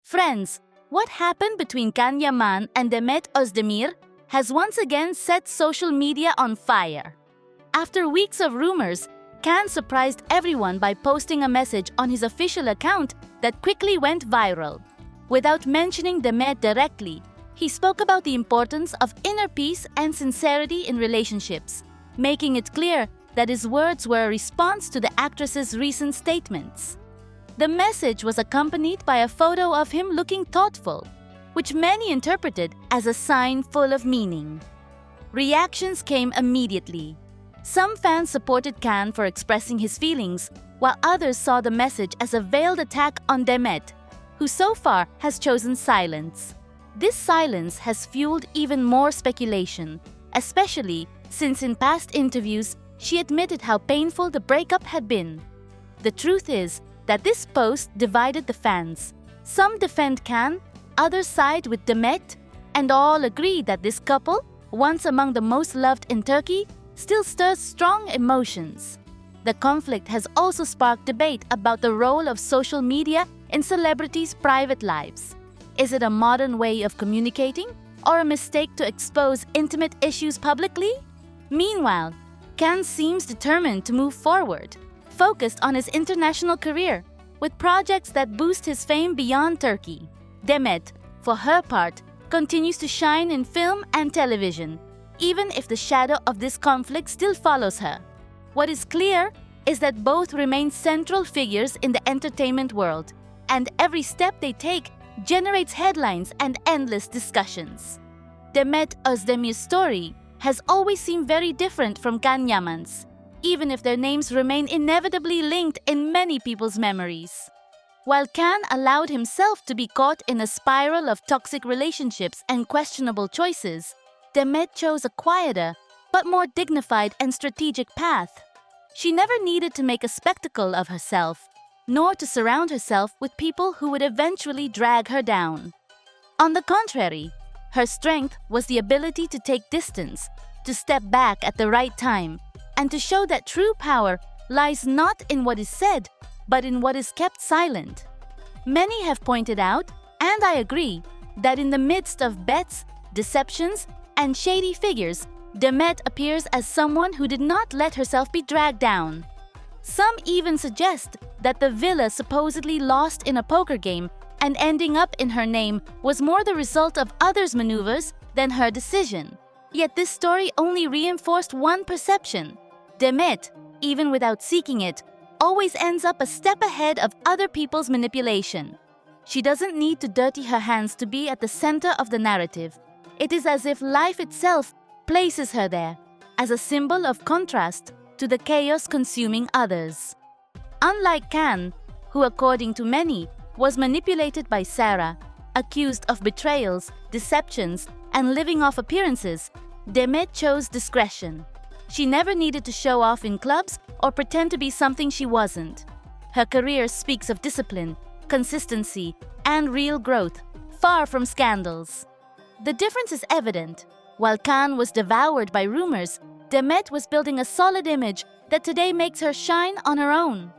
Friends, what happened between Yaman and Demet Özdemir has once again set social media on fire. After weeks of rumors, Can surprised everyone by posting a message on his official account that quickly went viral. Without mentioning Demet directly, he spoke about the importance of inner peace and sincerity in relationships, making it clear that his words were a response to the actress's recent statements. The message was accompanied by a photo of him looking thoughtful, which many interpreted as a sign full of meaning. Reactions came immediately. Some fans supported Can for expressing his feelings, while others saw the message as a veiled attack on Demet, who so far has chosen silence. This silence has fueled even more speculation, especially since in past interviews she admitted how painful the breakup had been. The truth is that this post divided the fans. Some defend Can, others side with Demet, and all agree that this couple, once among the most loved in Turkey, still stirs strong emotions. The conflict has also sparked debate about the role of social media in celebrities' private lives. Is it a modern way of communicating or a mistake to expose intimate issues publicly? Meanwhile, Can seems determined to move forward, focused on his international career, with projects that boost his fame beyond Turkey. Demet, for her part, continues to shine in film and television, even if the shadow of this conflict still follows her. What is clear is that both remain central figures in the entertainment world, and every step they take generates headlines and endless discussions. Demet Özdemir's story has always seemed very different from Yaman'S, even if their names remain inevitably linked in many people's memories. While Can allowed himself to be caught in a spiral of toxic relationships and questionable choices, Demet chose a quieter, but more dignified and strategic path. She never needed to make a spectacle of herself, nor to surround herself with people who would eventually drag her down. On the contrary, her strength was the ability to take distance, to step back at the right time, and to show that true power lies not in what is said, but in what is kept silent. Many have pointed out, and I agree, that in the midst of bets, deceptions, and shady figures, Demet appears as someone who did not let herself be dragged down. Some even suggest that the villa supposedly lost in a poker game and ending up in her name was more the result of others' maneuvers than her decision. Yet this story only reinforced one perception. Demet, even without seeking it, always ends up a step ahead of other people's manipulation. She doesn't need to dirty her hands to be at the center of the narrative. It is as if life itself places her there, as a symbol of contrast to the chaos consuming others. Unlike Can, who according to many was manipulated by Sarah, accused of betrayals, deceptions, and living off appearances, Demet chose discretion. She never needed to show off in clubs or pretend to be something she wasn't. Her career speaks of discipline, consistency, and real growth, far from scandals. The difference is evident. While Can was devoured by rumors, Demet was building a solid image that today makes her shine on her own.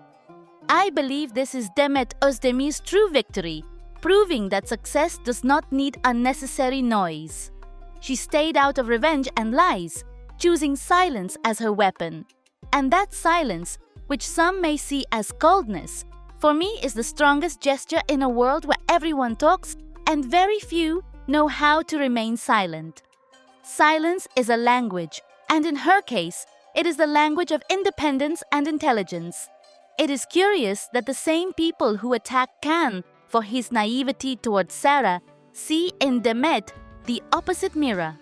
I believe this is Demet Özdemir's true victory, proving that success does not need unnecessary noise. She stayed out of revenge and lies, choosing silence as her weapon. And that silence, which some may see as coldness, for me is the strongest gesture in a world where everyone talks and very few know how to remain silent. Silence is a language, and in her case, it is the language of independence and intelligence. It is curious that the same people who attack Can for his naivety towards Sarah see in Demet the opposite mirror.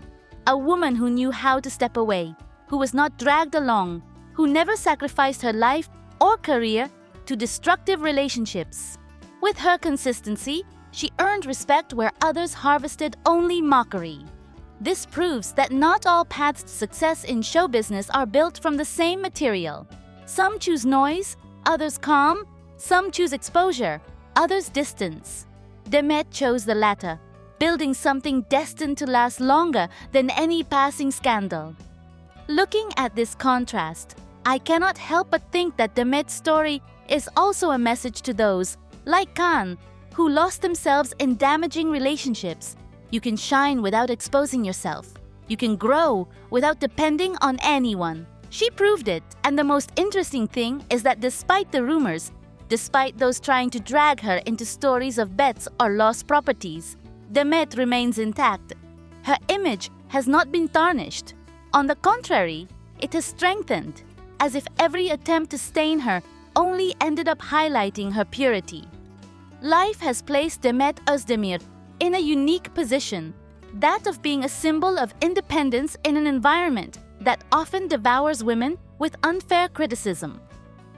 A woman who knew how to step away, who was not dragged along, who never sacrificed her life or career to destructive relationships. With her consistency, she earned respect where others harvested only mockery. This proves that not all paths to success in show business are built from the same material. Some choose noise, others calm, some choose exposure, others distance. Demet chose the latter, building something destined to last longer than any passing scandal. Looking at this contrast, I cannot help but think that Demet's story is also a message to those, like Can, who lost themselves in damaging relationships. You can shine without exposing yourself. You can grow without depending on anyone. She proved it, and the most interesting thing is that despite the rumors, despite those trying to drag her into stories of bets or lost properties, Demet remains intact. Her image has not been tarnished. On the contrary, it has strengthened, as if every attempt to stain her only ended up highlighting her purity. Life has placed Demet Özdemir in a unique position, that of being a symbol of independence in an environment that often devours women with unfair criticism.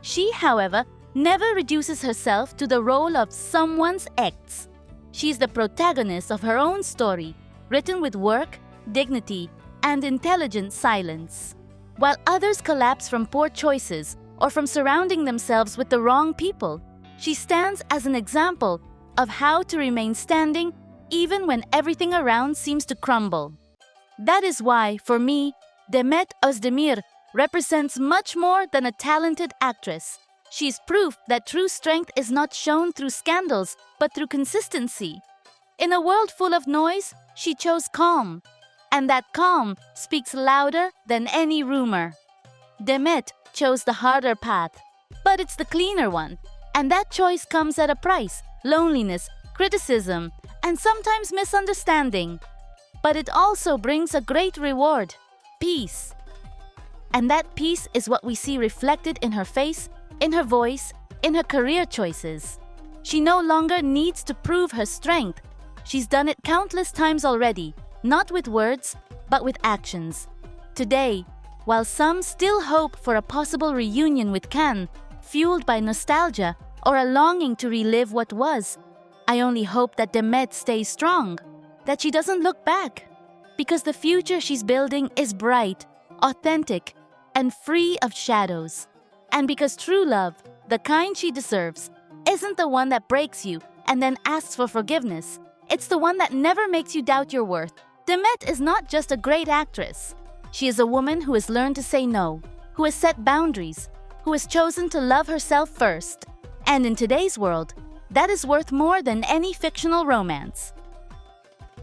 She, however, never reduces herself to the role of someone's ex. She is the protagonist of her own story, written with work, dignity, and intelligent silence. While others collapse from poor choices or from surrounding themselves with the wrong people, she stands as an example of how to remain standing even when everything around seems to crumble. That is why, for me, Demet Özdemir represents much more than a talented actress. She is proof that true strength is not shown through scandals, but through consistency. In a world full of noise, she chose calm, and that calm speaks louder than any rumor. Demet chose the harder path, but it's the cleaner one, and that choice comes at a price: loneliness, criticism, and sometimes misunderstanding. But it also brings a great reward: peace. And that peace is what we see reflected in her face, in her voice, in her career choices. She no longer needs to prove her strength. She's done it countless times already, not with words, but with actions. Today, while some still hope for a possible reunion with Can, fueled by nostalgia or a longing to relive what was, I only hope that Demet stays strong, that she doesn't look back, because the future she's building is bright, authentic, and free of shadows. And because true love, the kind she deserves, isn't the one that breaks you and then asks for forgiveness. It's the one that never makes you doubt your worth. Demet is not just a great actress. She is a woman who has learned to say no, who has set boundaries, who has chosen to love herself first. And in today's world, that is worth more than any fictional romance.